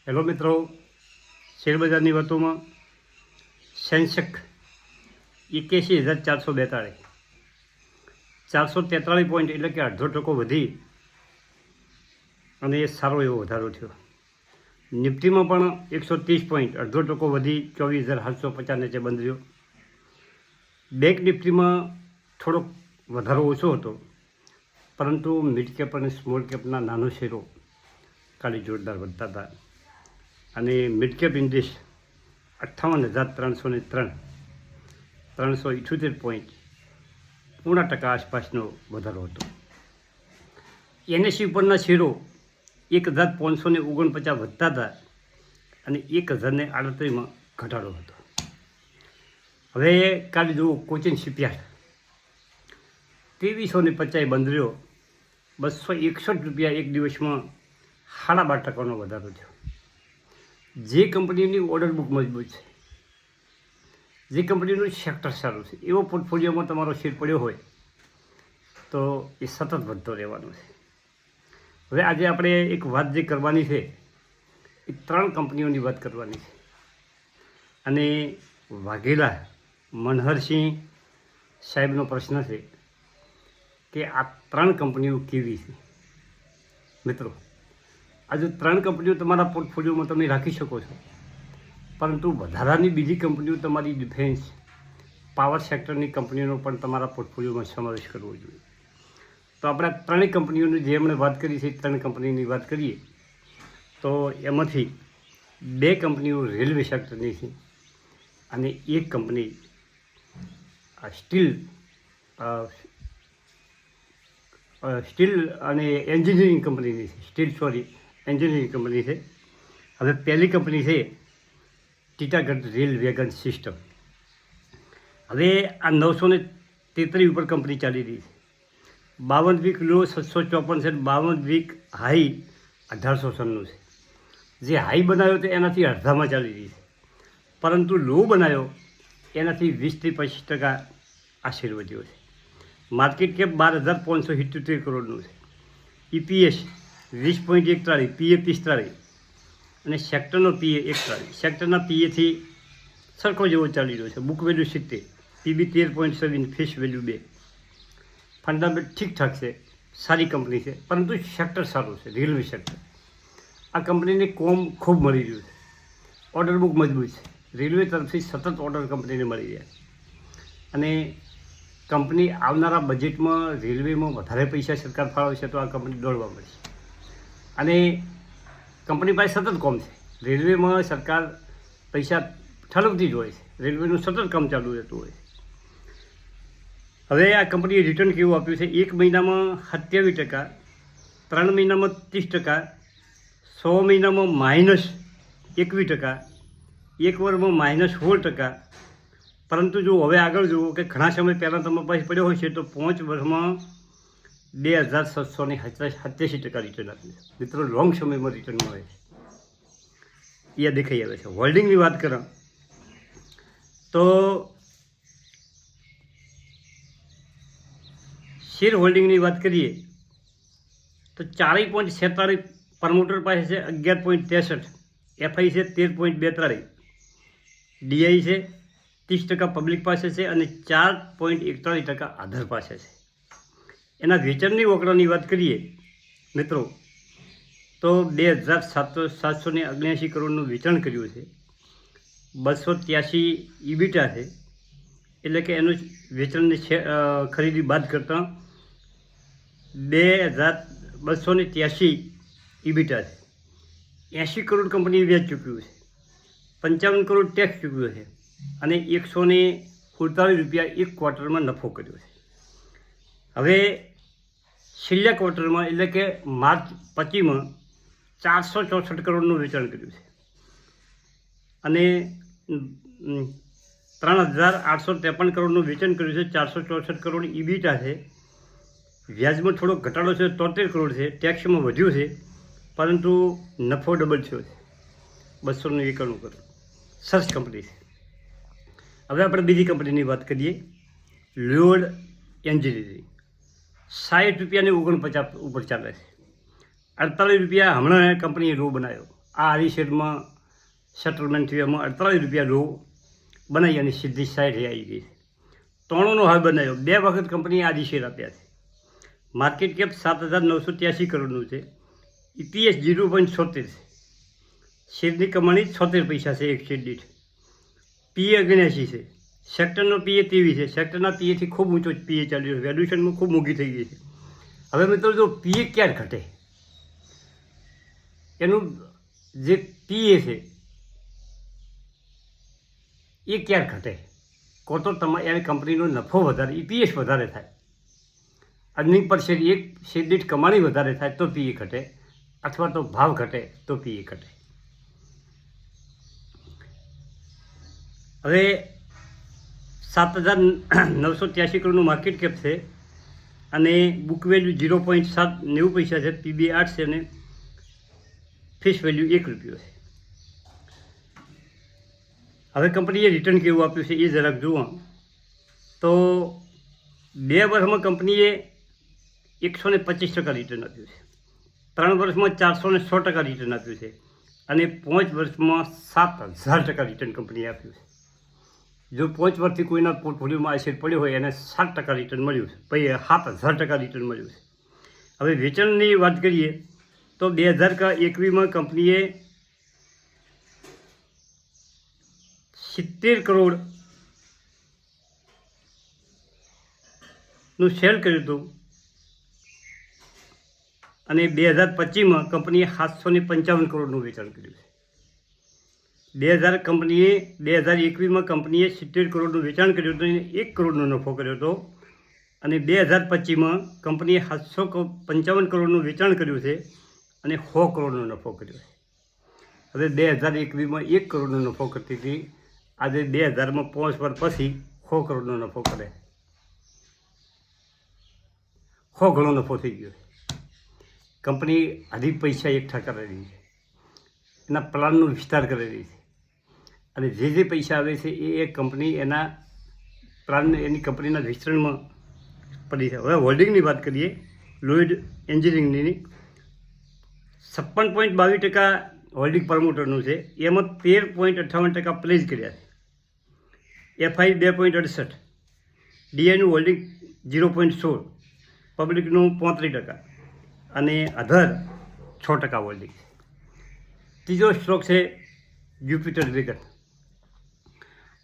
Hello મિત્રો, શેરબજારની વાતોમાં Sensex 81,442 443 point એટલે કે 0.5% વધી અને એ સારો એવો વધારો થયો. નિફ્ટીમાં પણ 130 પોઈન્ટ 0.5% વધી 24,750 નીચે બંધ રહ્યો. બેંક નિફ્ટીમાં થોડોક વધારો ઓછો હતો, પરંતુ મિડ કેપ અને સ્મોલ કેપના નાનો શેરો કાલે જોરદાર વધતા હતા અને મિડ કેપ ઇન્ડેક્સ 58,303 378 પોઈન્ટ 0.5% આસપાસનો વધારો હતો. એનએસસી ઉપરના શેરો 1,549 વધતા હતા અને 1,038માં ઘટાડો હતો. હવે કાલે જુઓ, કોચિન શિપયાર્ડ 2350 બંધ રહ્યો. 261 રૂપિયા એક દિવસમાં 12.5% વધારો થયો. જે કંપનીની ઓર્ડર બુક મજબૂત છે, જે કંપનીનું સેક્ટર સારું છે, એવો પોર્ટફોલિયોમાં તમારો શેર પડ્યો હોય તો એ સતત વધતો રહેવાનો છે. હવે આજે આપણે એક વાત જે કરવાની છે એ 3 કંપનીઓની વાત કરવાની છે અને વાઘેલા મનહરસિંહ સાહેબનો પ્રશ્ન છે કે આ 3 કંપનીઓ કેવી છે. મિત્રો, આજે 3 કંપનીઓ તમારા પોર્ટફોલિયોમાં તમે રાખી શકો છો, પરંતુ વધારાની બીજી કંપનીઓ તમારી ડિફેન્સ પાવર સેક્ટરની કંપનીઓનો પણ તમારા પોર્ટફોલિયોમાં સમાવેશ કરવો જોઈએ. તો આપણે 3 કંપનીઓની જે એમણે વાત કરી છે, 3 કંપનીની વાત કરીએ તો એમાંથી 2 કંપનીઓ રેલવે સેક્ટરની છે અને એક કંપની સ્ટીલ અને એન્જિનિયરિંગ કંપનીની છે. એન્જિનિયરિંગ કંપની છે. હવે પહેલી કંપની છે ટીટાગઢ રેલ વેગન સિસ્ટમ. હવે આ 933 ઉપર કંપની ચાલી રહી છે. 52 વીક લો 754 છે, 52 વીક હાઈ 1896 છે. જે હાઈ બનાવ્યો તો એનાથી અડધામાં ચાલી રહી છે, પરંતુ લો બનાવ્યો એનાથી 20 થી 25% આશીર વધ્યો છે. માર્કેટ કેપ 12,577 કરોડનું છે. EPS 20.41, PA 45 અને સેક્ટરનો PA 41. સેક્ટરના PAથી સરખો જેવો ચાલી રહ્યો છે. Book value 70, PB 13.7, face value 2. Fundament ઠીકઠાક છે, સારી કંપની છે, પરંતુ સેક્ટર સારું છે, રેલવે સેક્ટર. આ કંપનીને કોમ ખૂબ મળી રહ્યું છે, ઓર્ડર બુક મજબૂત છે. રેલવે તરફથી સતત ઓર્ડર કંપનીને મળી રહ્યા છે અને કંપની આવનારા બજેટમાં રેલવેમાં વધારે પૈસા સરકાર ફાળવશે તો આ કંપની દોડવા મળશે. અને કંપની પાસે સતત કોમ છે. રેલવેમાં સરકાર પૈસા ઠલવતી જ હોય છે, રેલવેનું સતત કામ ચાલુ રહેતું હોય છે. હવે આ કંપનીએ રિટર્ન કેવું આપ્યું છે? 1 મહિનામાં 27%, 3 મહિનામાં 30%, 6 મહિનામાં -21%, 1 વર્ષમાં -16%. પરંતુ જો હવે આગળ જુઓ કે ઘણા સમય પહેલાં તમારી પાસે પડ્યો હોય છે તો 5 વર્ષમાં 2,787% રિટર્ન આપ્યું છે. મિત્રો, લોંગ સમયમાં રિટર્ન મળે છે, એ દેખાઈ આવે છે. હોલ્ડિંગની વાત કરો તો શેર હોલ્ડિંગની વાત કરીએ તો 4.47 પ્રમોટર પાસે છે, 11.63, FI છે 13.42, DI છે 30% પબ્લિક પાસે છે અને 4.41% આધાર પાસે છે. એના વેચાણની ઓકળાની વાત કરીએ મિત્રો તો 2,779 કરોડનું વેચાણ કર્યું છે. 283 EBITDA છે, એટલે કે એનું વેચાણની ખરીદી બાદ કરતાં 2,283 EBITDA છે. 80 કરોડ કંપની વેચ ચૂક્યું છે, 55 કરોડ ટેક્સ ચૂક્યો છે અને 147 રૂપિયા એક ક્વાર્ટરમાં નફો કર્યો છે. હવે છેલ્લા ક્વાર્ટરમાં એટલે કે માર્ચ 25માં 464 કરોડનું વેચાણ કર્યું છે અને 3,853 કરોડનું વેચાણ કર્યું છે. 464 કરોડ EBITDA છે. વ્યાજમાં થોડો ઘટાડો છે, 73 કરોડ છે. ટેક્સમાં વધ્યું છે, પરંતુ નફો ડબલ થયો છે, 291 કરોડ. સરસ કંપની છે. હવે આપણે બીજી કંપનીની વાત કરીએ, લોડ એન્જિનિયરિંગ. 60 રૂપિયાને 49 ઉપર ચાલે છે. 48 રૂપિયા હમણાં કંપનીએ લો બનાવ્યો. આ આરી શેરમાં સેટલમેન્ટ થયું, એમાં 48 રૂપિયા લો બનાવી અને સીધી 60 આવી ગઈ. ત્રણોનો હાલ બનાવ્યો. 2 વખત કંપનીએ આરી શેર આપ્યા છે. માર્કેટ કેપ 7,983 કરોડનું છે. EPS 0.76 છે. શેરની કમાણી 76 પૈસા છે એક શેર દીઠ. PE 79 છે. સેક્ટરનો PE 23 છે. સેક્ટરના PEથી ખૂબ ઊંચો PE ચાલી રહ્યો છે. વેલ્યુએશનમાં ખૂબ મોંઘી થઈ ગઈ છે. હવે મિત્રો જો PE ક્યારે ઘટે, એનું જે PE છે એ ક્યારે ઘટે, કો તો તમારી કંપનીનો નફો વધારે, EPS વધારે થાય, અર્નિંગ પર શેર એક શેર દીઠ કમાણી વધારે થાય તો PE ઘટે, અથવા તો ભાવ ઘટે તો PE ઘટે. હવે 7,983 કરોડનું માર્કેટ કેપ છે અને બુક વેલ્યુ 0.90 પૈસા છે. PB 8 છે અને ફેસ વેલ્યુ 1 રૂપિયો છે. હવે કંપનીએ રિટર્ન કેવું આપ્યું છે એ જરાક જુઓ તો 2 વર્ષમાં કંપનીએ 125% રિટર્ન આપ્યું છે. 3 વર્ષમાં 416% રિટર્ન આપ્યું છે અને 5 વર્ષમાં 7,000% રિટર્ન કંપનીએ આપ્યું છે. જો 5 વર્ષથી કોઈના પોર્ટફોલિયોમાં આ શેર પડ્યો હોય એને 7% રિટર્ન મળ્યું છે, પછી 7,000% રિટર્ન મળ્યું છે. હવે વેચાણની વાત કરીએ તો 2021માં કંપનીએ 70 કરોડનું સેલ કર્યું હતું અને 2025માં કંપનીએ 755 કરોડનું વેચાણ કર્યું છે. 2021માં કંપનીએ 70 કરોડનું વેચાણ કર્યું હતું અને 1 કરોડનો નફો કર્યો હતો અને 2025માં કંપનીએ 755 કરોડનું વેચાણ કર્યું છે અને 100 કરોડનો નફો કર્યો છે. હવે 2021માં 1 કરોડનો નફો કરતી હતી, આજે 2000માં 5 વર્ષ પછી 100 કરોડનો નફો કરે. 100 ઘણો નફો થઈ ગયો. કંપની હજી પૈસા એકઠા કરી રહી છે, એના પ્લાનનો વિસ્તાર કરી રહી છે અને જે પૈસા આવે છે એ કંપની એના પ્લાન, એની કંપનીના વિસ્તરણમાં પડી છે. હવે હોલ્ડિંગની વાત કરીએ, લોઇડ એન્જિનિયરિંગની 56.22% હોલ્ડિંગ પ્રમોટરનું છે. એમાં 13.58% પ્લેસ કર્યા છે. FI 2.68, DIનું હોલ્ડિંગ 0.16, પબ્લિકનું 35% અને અધર 6% હોલ્ડિંગ છે. ત્રીજો સ્ટોક છે જ્યુપિટર વેગન.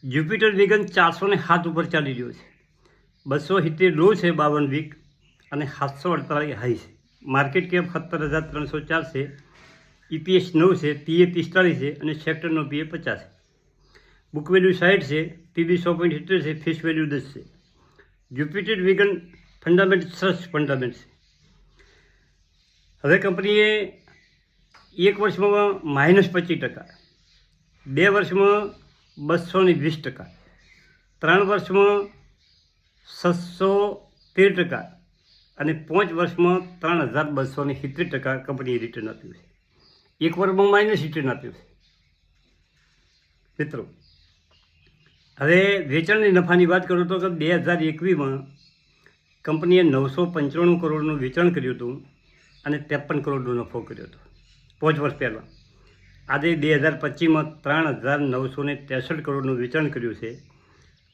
જ્યુપિટર વેગન 407 ઉપર ચાલી રહ્યો છે. 270 લો છે 52 વીક અને 748 હાઈ છે. માર્કેટ કેપ 17,304 છે. EPS 9 છે, PE 45 છે અને સેક્ટરનો PE 50 છે. બુક વેલ્યુ 60 છે, PB 100.70 છે, ફેસ વેલ્યુ 10 છે. જ્યુપિટર વેગન ફંડામેન્ટ સરસ ફંડામેન્ટ છે. હવે કંપનીએ 1 વર્ષમાં -25%, 2 વર્ષમાં 220%, 3 વર્ષમાં 613% અને 5 વર્ષમાં 3,270% કંપનીએ રિટર્ન આપ્યું છે. 1 વર્ષમાં માઇનસ રિટર્ન આપ્યું છે. મિત્રો, હવે વેચાણની નફાની વાત કરું તો 2021માં કંપનીએ 995 કરોડનું વેચાણ કર્યું હતું અને 53 કરોડનો નફો કર્યો હતો 5 વર્ષ પહેલાં. આજે 2025માં 3,963 કરોડનું વેચાણ કર્યું છે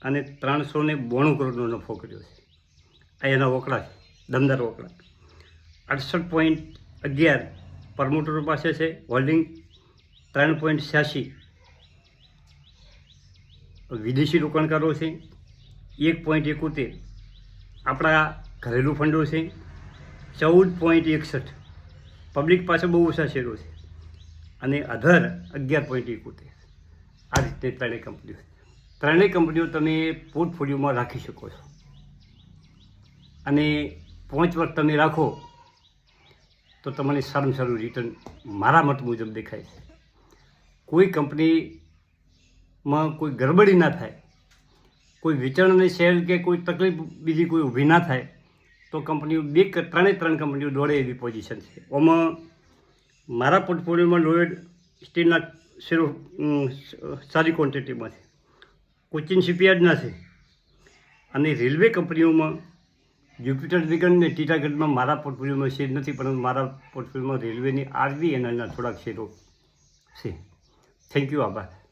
અને 392 કરોડનો નફો કર્યો છે. આ એના વકડા છે, દમદાર વકડા. 68.11 પ્રમોટરો પાસે છે, હોલ્ડિંગ 3.86 વિદેશી રોકાણકારો છે, 1.71 આપણા ઘરેલું ફંડો છે, 14.61 પબ્લિક પાસે બહુ ઓછા શેરો છે અને અધર 11.71. આ રીતે ત્રણેય કંપનીઓ છે. ત્રણેય કંપનીઓ તમે પોર્ટફોલિયોમાં રાખી શકો છો અને 5 વર્ષ તમે રાખો તો તમને સારું સારું રિટર્ન મારા મત મુજબ દેખાય છે. કોઈ કંપનીમાં કોઈ ગડબડી ના થાય, કોઈ વેચાણની શેર કે કોઈ તકલીફ બીજી કોઈ ઊભી ના થાય તો કંપનીઓ ત્રણ કંપનીઓ દોડે એવી પોઝિશન છે. આમાં મારા પોર્ટફોલિયોમાં લોયડ સ્ટીલના શેરો સારી ક્વોન્ટિટીમાં છે, કોચિન શિપયાર્ડના છે અને રેલવે કંપનીઓમાં જ્યુપિટર વેગન ને ટીટાગઢમાં મારા પોર્ટફોલિયોમાં શેર નથી, પરંતુ મારા પોર્ટફોલિયોમાં રેલવેની RV એના થોડાક શેરો છે. થેન્ક યુ, આભાર.